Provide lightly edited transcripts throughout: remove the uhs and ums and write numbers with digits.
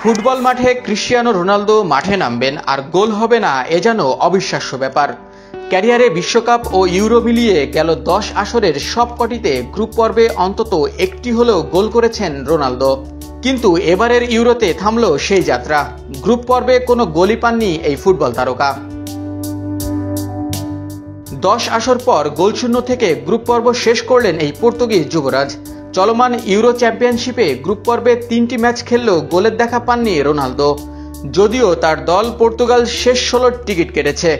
Football মাঠে Cristiano Ronaldo মাঠে নামবেন আর গোল হবে না, এ যেন অবিশ্বাস্য ব্যাপার। ক্যারিয়ারে বিশ্বকাপ ও ইউরো মিলিয়ে গেল 10 আসরের সবকটিতে গ্রুপ পর্বে অন্তত একটি হলেও গোল করেছেন রোনালদো। কিন্তু এবারের ইউরোতে থামল সেই যাত্রা। গ্রুপ পর্বে কোনো গোলই পাননি এই ফুটবল তারকা। 10 আসর পর গোলশূন্য থেকে গ্রুপ পর্ব শেষ করলেন এই পর্তুগিজ যুবরাজ। চলমান ইউরো চ্যাম্পিয়নশিপে গ্রুপ পর্বে 3টি ম্যাচ খেললেও গোলের দেখা পাননি রোনালদো। যদিও তার দল পর্তুগাল শেষ 16 টিকিট কেটেছে।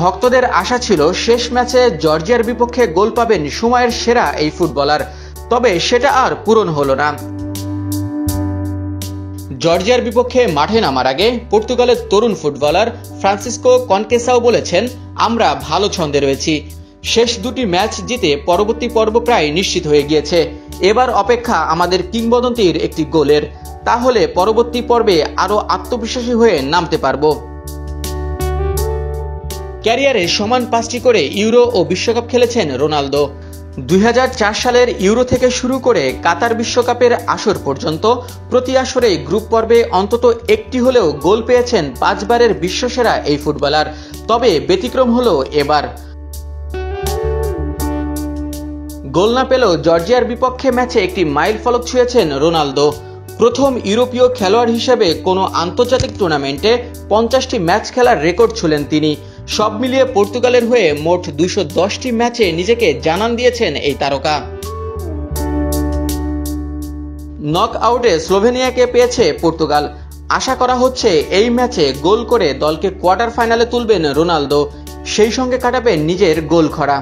ভক্তদের আশা ছিল শেষ ম্যাচে জর্জিয়ার বিপক্ষে গোল পাবেন সময়ের সেরা এই ফুটবলার, তবে সেটা আর পূরণ হলো না। জর্জিয়ার বিপক্ষে মাঠে নামার আগে পর্তুগালের তরুণ ফুটবলার ফ্রান্সিসকো কনকেসাও বলেছেন, আমরা ভালো ছন্দে রয়েছি। শেষ দুটি ম্যাচ জিতে পরবর্তী পর্ব প্রায় নিশ্চিত হয়ে গিয়েছে। এবার অপেক্ষা আমাদের কিংবদন্তির একটি গোলের, তাহলে পরবর্তী পর্বে আরো আত্মবিশ্বাসী হয়ে নামতে পারবো। ক্যারিয়ারে সমান 5টি করে ইউরো ও বিশ্বকাপ খেলেছেন রোনালদো। 2004 সালের ইউরো থেকে শুরু করে কাতার বিশ্বকাপের আসর পর্যন্ত প্রতি আসরেই গ্রুপ পর্বে অন্তত একটি হলেও গোল পেয়েছেন 5 বারের বিশ্বসেরা এই ফুটবলার। তবে ব্যতিক্রম হলো এবার। গোল না পেলেও জর্জিয়ার বিপক্ষে ম্যাচে একটি মাইল ফলক ছুঁয়েছেন রোনালদো। প্রথম ইউরোপীয় খেলোয়াড় হিসেবে কোনো আন্তর্জাতিক টুর্নামেন্টে 50টি ম্যাচ খেলার রেকর্ড ছুঁলেন তিনি। সব মিলিয়ে পর্তুগালের হয়ে মোট 210টি ম্যাচে নিজেকে জানান দিয়েছেন এই তারকা। নক আউটে স্লোভেনিয়াকে পেয়েছে পর্তুগাল। আশা করা হচ্ছে এই ম্যাচে গোল করে দলকে কোয়ার্টার ফাইনালে তুলবেন রোনালদো, সেই সঙ্গে কাটাবেন নিজের গোল খরা।